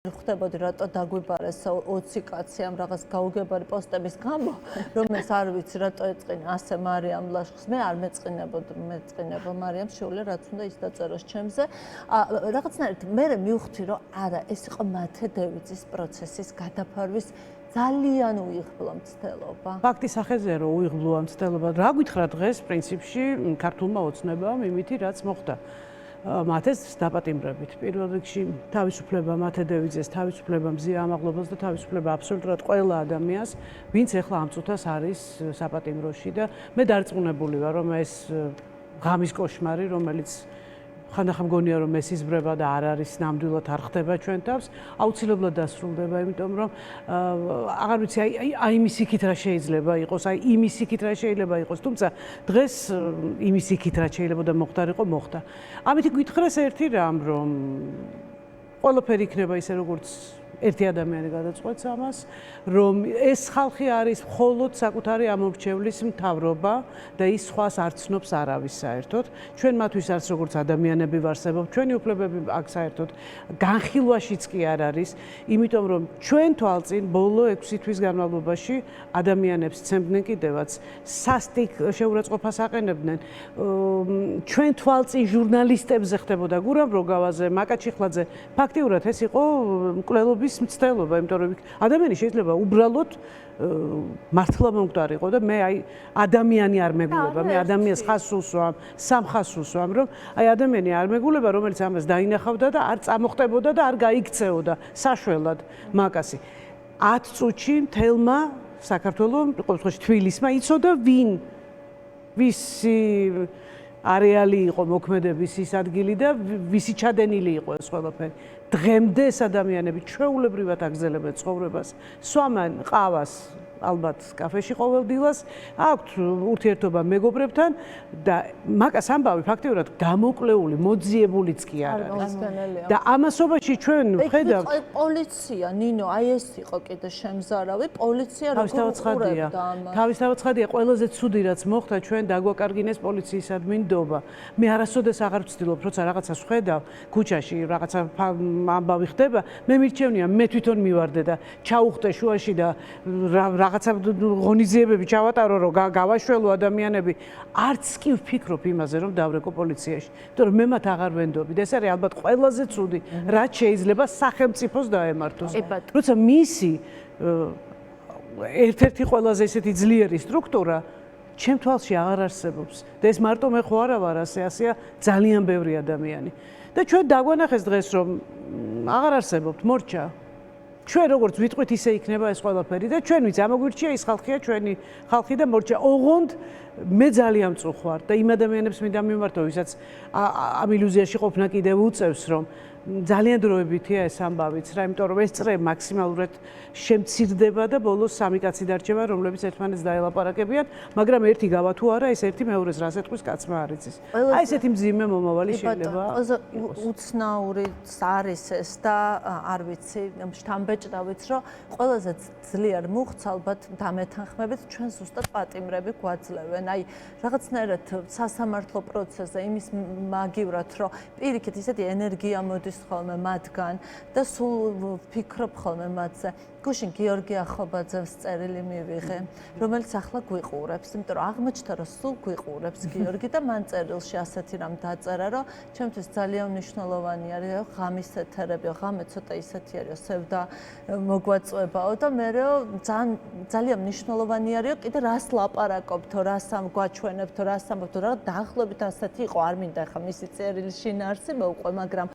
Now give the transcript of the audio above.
ხდებოდი რატო დაგვიბარეს 20 კაცი ამ რაღაც გაუგებარი პოსტების გამო, რომელიც არ ვიცი რატო ეწყინა ასე მარიამ ლაშხს. მე არ მეწყინებო მარიამ შეულა რაც უნდა ის დაწეროს ჩემზე. რაღაცნაირად მე მივხვდი რომ არა ეს იყო მათე დევიძის პროცესის გადაფარვის ძალიან უიღბლო მცდელობა. ფაქტის სახეზეა რომ უიღბლოა მცდელობა. რა გითხრა დღეს პრინციპში ქართულმა ოცნებამ იმითი რაც მოხდა. მათეს დაპატიმრებით. პირველ რიგში თავისუფლება მათე დევიძეს, თავისუფლება მზია ამაღლობელს და თავისუფლება აბსოლუტურად ყველა ადამიანს, ვინც ახლა ამ წუთას არის საპატიმროში და მე დარწმუნებული ვარ, რომ ეს ღამის კოშმარი, რომელიც ხანდახან მგონია რომ ეს იზრდება და არ არის ნამდვილად არ ხდება ჩვენ თავს, აუცილებლად დასრულდება, იმიტომ რომ აღარ ვიცი აი იმის იქით რა შეიძლება იყოს, აი იმის იქით რა შეიძლება იყოს, თუმცა დღეს იმის იქით რა შეიძლება და მოხდარიყო მოხდა. ამით გითხრას ერთი რამ, რომ ყველაფერი იქნება ისე როგორც ერთი ადამიანი გადაწყვეტს ამას, რომ ეს ხალხი არის მხოლოდ საკუთარი ამორჩევლის მთავრობა და ის სხვას არ ცნობს არავის საერთოდ. ჩვენ მათთვის არც როგორც ადამიანები ვარსებობ, ჩვენი უფლებები აქ საერთოდ განხილვაშიც კი არ არის, იმიტომ რომ ჩვენ თვალწინ ბოლო 6 თვის განმავლობაში ადამიანებს ცემდნენ კიდევაც სასტიკ შეურაცხყოფას აყენებდნენ. ჩვენ თვალწინ ჟურნალისტებზე ხდებოდა გურამ როგავაზე, მაკა ჩიხლაძე, ფაქტიურად ეს იყო მკვლელობის მცდელობა, იმიტომ რომ ადამიანი შეიძლება უბრალოდ მართლა მომკვდარიყო და მე აი ადამიანი არ მეგულება, მე ადამიანს ხასულს ვამ, სამხასულს ვამ, რომ აი ადამიანი არ მეგულება, რომელიც ამას დაინახავდა და არ წამოხტებოდა და არ გაიქცეოდა საშველად მაკასი. 10 წუთში მთელმა საქართველოს, ყოველ შემთხვევაში თბილისმა იცოდა ვინ ვისი არეალი იყო მოქმედების ის ადგილი და ვისი ჩადენილი იყო ეს ყველაფერი. დღემდე ეს ადამიანები ჩვეულებრივად აგზელებენ ცხოვრებას, სვამენ ყავას ალბათ კაფეში ყოველდილას, აქვთ ურთიერთობა მეგობრებთან და მაკას ამბავი ფაქტიურად გამოკლეული, მოძიებულიც კი არ არის. და ამასობაში ჩვენ ვხედავთ პოლიცია, ნინო, აი ეს იყო კიდე შემზარავი, პოლიცია როგორ უყურებდა ამას. თავისთავად ცხადია, ყველაზე ცუდი რაც მოხდა, ჩვენ დაგვაკარგინეს პოლიციისადმი ნდობა. მე არასოდეს აღარ ვცდილობ, როცა რაღაცას ვხედავ ქუჩაში, რაღაცა ამბავი ხდება, მე მირჩევნია, მე თვითონ მივარდე და ჩაუხტე შუაში და რაღაცა ღონისძიებები ჩავატარო, რომ გავაშველო ადამიანები, არც კი ვფიქრობ იმაზე, რომ დავრეკო პოლიციაში. იმიტომ რომ მე მათ აღარ ვენდობი და ეს არის ალბათ ყველაზე ცუდი, რაც შეიძლება სახელმწიფოს დაემართოს. როცა მისი ერთ-ერთი ყველაზე ესეთი ძლიერი სტრუქტურა ჩემ თვალში აღარ არსებობს და ეს მარტო მე ხო არა ვარ ასეა ძალიან ბევრი ადამიანი. და ჩვენ დაგვანახეს დღეს, რომ აღარ არსებობთ მორჩა. ჩვენ როგორც ვიტყვით ისე იქნება ეს ყველაფერი და ჩვენ ვიც ამოგვირჩია ის ხალხია ჩვენი ხალხი და მორჩა. ოღონდ მე ძალიან მწუხვარ და იმ ადამიანებს მინდა მიმართო, ვისაც ამ ილუზიაში ყოფნა კიდევ უწევს, რომ ძალიან დროებითია ეს ამბავიც რა, იმიტომ რომ ეს წრე მაქსიმალურად შემცირდება და ბოლოს 3 კაცი დარჩება, რომლებიც ერთმანეთს დაელაპარაკებიან, მაგრამ ერთი გავა თუ არა, ეს ერთი მეორეს რას ეთქვის კაცმა არ იცის. აი ესეთი მძიმე მომავალი შეიძლება. უცნაურიც არის ეს და არ ვიცი, შთამბეჭდავიც, რომ ყველაზე ძლიერ მუხტს ალბათ დამეთანხმებით ჩვენ ზუსტად პატიმრები გვაძლევენ. აი რაღაცნაირად სასამართლო პროცესზე იმის მაგივრად, რომ პირიქით ისეთი ენერგია მოდის ხოლმე მათგან და სულ ვფიქრობ ხოლმე მათზე. გუშინ გიორგი ახობაძეს წერილი მივიღე, რომელიც ახლა გვიყურებს, იმიტომ რომ აღმოჩნდა რომ სულ გვიყურებს გიორგი და მან წერილში ასეთი რამ დაწერა, რომ ჩემთვის ძალიან მნიშვნელოვანი არის ღამის ეთერებიო, ღამე ცოტა ისეთი არის, სევდა მოგვაწვებაო და მე ძალიან მნიშვნელოვანი არის, კიდე რას ლაპარაკობთო, რას გვაჩვენებთო, რას ამბობთო, რა დაახლოებით ასეთი იყო, არ მინდა ხა მისი წერილი შინაარსი მოვყვე, მაგრამ